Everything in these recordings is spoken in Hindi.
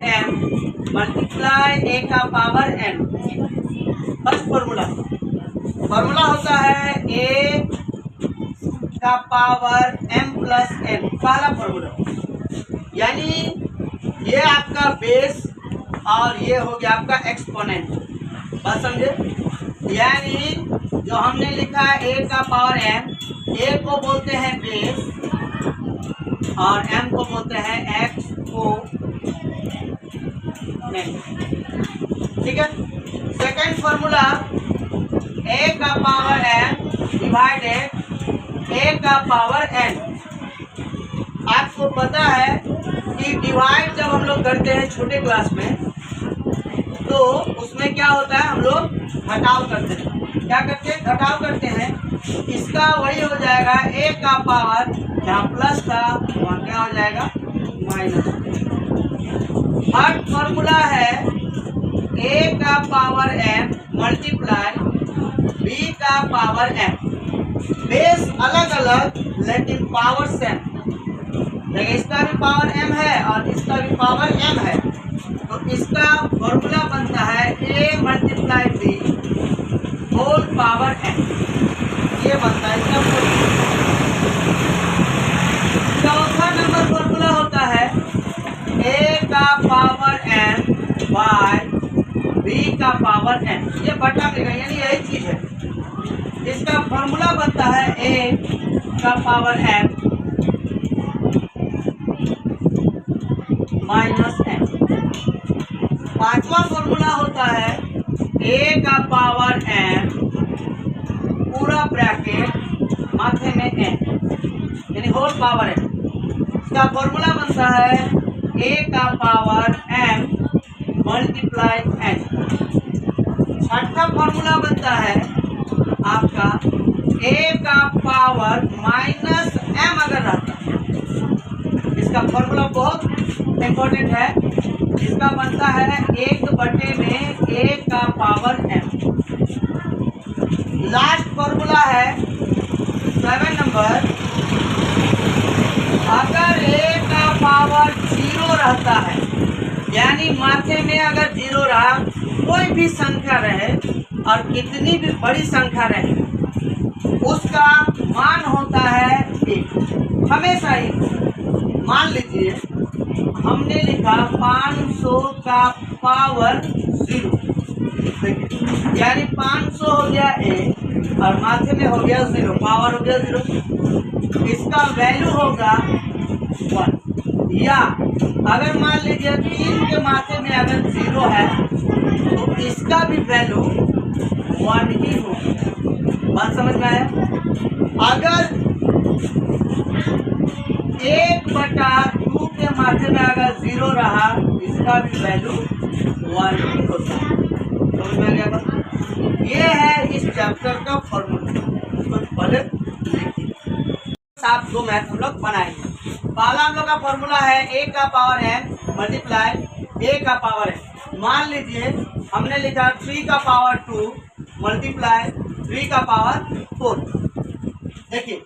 एम मल्टीप्लाई ए का पावर एन। फर्स्ट फॉर्मूला होता है ए का पावर एम प्लस एन, पहला फॉर्मूला। यानी ये आपका बेस और ये हो गया आपका एक्सपोनेंट। बात समझे? यानी जो हमने लिखा है ए का पावर एम, ए को बोलते हैं बेस और एम को बोलते हैं एक्सपोनेंट। ठीक है। सेकंड फॉर्मूला ए का पावर एम डिवाइडेड ए का पावर एन। आपको पता है कि डिवाइड जब हम लोग करते हैं छोटे क्लास में तो उसमें क्या होता है, हम लोग घटाव करते हैं। क्या करते हैं? घटाव करते हैं। इसका वही हो जाएगा ए का पावर, जहाँ प्लस था वहाँ क्या हो जाएगा माइनस। थर्ड फॉर्मूला है ए का पावर एम मल्टीप्लाई बी का पावर एम। बेस अलग अलग लेकिन पावर सेम। देखिए इसका भी पावर m है और इसका भी पावर m है, तो इसका फॉर्मूला बनता है a multiply B whole power m। ये बनता है इसका फॉर्मूला। चौथा नंबर फॉर्मूला होता है a का पावर m बाय b का पावर m। ये बटा देगा, यानी यही चीज है। इसका फॉर्मूला बनता है a का पावर m माइनस एम। पांचवा फॉर्मूला होता है ए का पावर एम पूरा ब्रैकेट माथे में एन, यानी होल पावर एम। इसका फॉर्मूला बनता है ए का पावर एम मल्टीप्लाई एन। छठा फॉर्मूला बनता है आपका ए का पावर माइनस एम अगर रहता है। इसका फॉर्मूला बहुत इम्पोर्टेंट है। इसका बनता है 1/में ए का पावर एम। लास्ट फॉर्मूला है 7 नंबर, अगर ए का पावर 0 रहता है, यानी माथे में अगर 0 रहा, कोई भी संख्या रहे और कितनी भी बड़ी संख्या रहे, उसका मान होता है 1 हमेशा ही। मान लीजिए हमने लिखा 500 का पावर 0, यानी 500 हो गया ए और माथे में हो गया 0, पावर हो गया 0। इसका वैल्यू होगा 1। या अगर मान लीजिए 3 के माथे में अगर 0 है तो इसका भी वैल्यू 1 ही होगा। बात समझ में आया? अगर 1/2 के माथे में अगर 0 रहा, इसका भी वैल्यू 1 ही होता है। समझ में आ गया बात? ये है इस चैप्टर का फॉर्मूला। तो पहले साफ 2 मैथ हम लोग बनाएंगे। पहला हम लोग का फॉर्मूला है ए का पावर एम मल्टीप्लाई ए का पावर एम। मान लीजिए हमने लिखा 3 का पावर 2 मल्टीप्लाई 3 का पावर 4। देखिए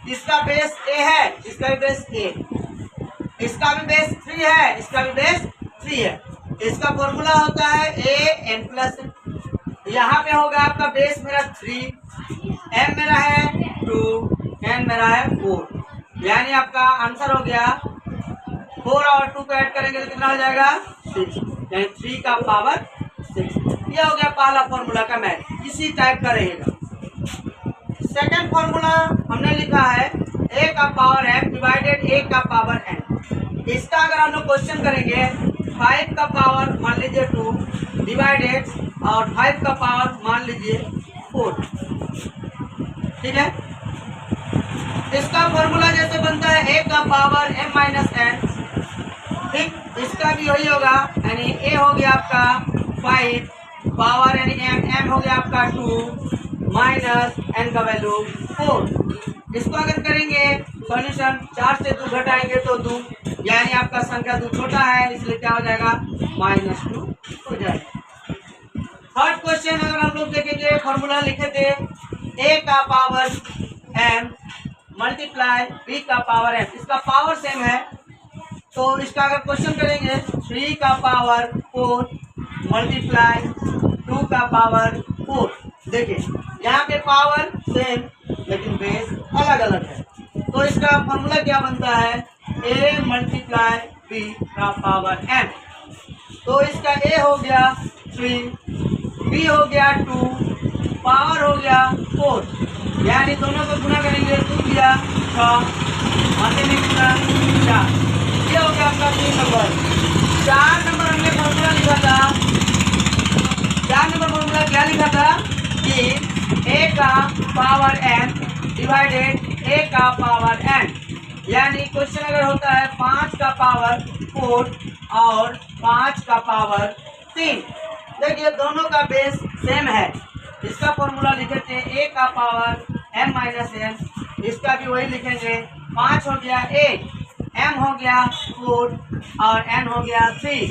इसका बेस ए है, इसका भी बेस ए, इसका भी बेस 3 है, इसका भी बेस 3 है। इसका फॉर्मूला होता है ए एन प्लस। यहाँ पे होगा आपका बेस मेरा 3, एम मेरा है 2, एन मेरा है 4, यानी आपका आंसर हो गया 4 और 2 को ऐड करेंगे तो कितना हो जाएगा 6, यानी 3 का पावर 6। यह हो गया पहला फॉर्मूला का मैथ। इसी टाइप का रहेगा। सेकंड फॉर्मूला हमने लिखा है ए का पावर एम डिवाइडेड ए का पावर एन। इसका अगर हम लोग क्वेश्चन करेंगे 5 का पावर मान लीजिए 2 डिवाइडेड और 5 का पावर मान लीजिए 4। ठीक है। इसका फॉर्मूला जैसे बनता है ए का पावर एम माइनस एन, ठीक, इसका भी वही होगा, यानी ए हो गया आपका 5 पावर यानी एम हो गया आपका 2 माइनस एन का वैल्यू 4। इसको अगर करेंगे सॉल्यूशन 4 से 2 घटाएंगे तो 2, यानी आपका संख्या 2 छोटा है, इसलिए क्या हो जाएगा -2 हो जाएगा। थर्ड क्वेश्चन अगर हम लोग देखेंगे, फॉर्मूला लिखे थे ए का पावर एम मल्टीप्लाई बी का पावर एम। इसका पावर सेम है, तो इसका अगर क्वेश्चन करेंगे 3 का पावर 4 मल्टीप्लाई 2 का पावर 4, देखिए यहाँ पे पावर सेम लेकिन बेस अलग अलग है। तो इसका फॉर्मूला क्या बनता है, a मल्टीप्लाई b का पावर m। तो इसका a हो गया 3, b हो गया 2, पावर हो गया 4, यानी दोनों को गुना करेंगे 2 दिया 6, माथे में कितना 4, ये हो गया आपका 3 नंबर। 4 नंबर हमने फॉर्मूला लिखा था, 4 नंबर फॉर्मूला क्या लिखा था कि a का पावर m डिवाइडेड a का पावर n, यानी क्वेश्चन अगर होता है 5 का पावर 4 और 5 का पावर 3, देखिए दोनों का बेस सेम है। इसका फॉर्मूला लिखेंगे a का पावर m माइनस n, इसका भी वही लिखेंगे। 5 हो गया a, m हो गया 4 और n हो गया 3।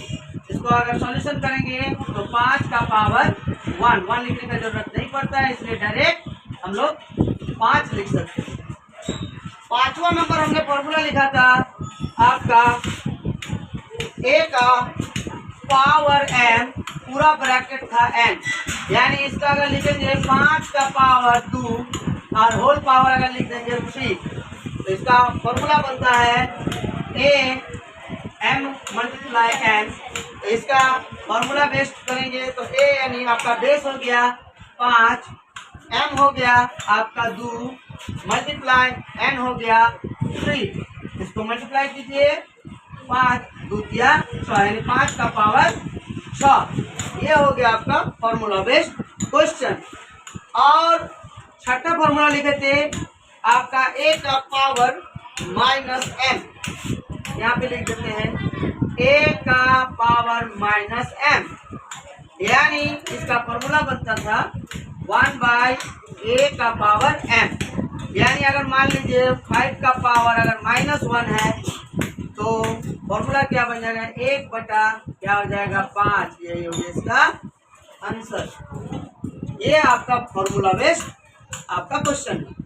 इसको अगर सॉल्यूशन करेंगे तो 5 का पावर 1 लिखने का जरूरत नहीं पड़ता है, इसलिए डायरेक्ट हम लोग 5 लिख सकते हैं। 5वां नंबर हमने फॉर्मूला लिखा था आपका a का पावर m पूरा ब्रैकेट था n, यानी इसका अगर लिखेंगे 5 का पावर 2 और होल पावर अगर लिख देंगे 3, तो इसका फॉर्मूला बनता है a m मल्टीप्लाई n। तो इसका फॉर्मूला बेस्ट करेंगे तो a यानी आपका बेस हो गया 5, m हो गया आपका 2 मल्टीप्लाई n हो गया 3। इसको मल्टीप्लाई कीजिए 5 2 दिया 6, यानी 5 का पावर 6। ये हो गया आपका फॉर्मूला बेस्ड क्वेश्चन। और छठा फॉर्मूला लिखे थे आपका a का पावर माइनस m, यहाँ पे लिख देते हैं a का पावर माइनस m, यानी इसका फॉर्मूला बनता था 1/a का पावर m। यानी अगर मान लीजिए 5 का पावर अगर -1 है तो फॉर्मूला क्या बन जाएगा, 1 बटा क्या हो जाएगा 5, यही हो गया इसका आंसर। ये आपका फॉर्मूला बेस्ड आपका क्वेश्चन है।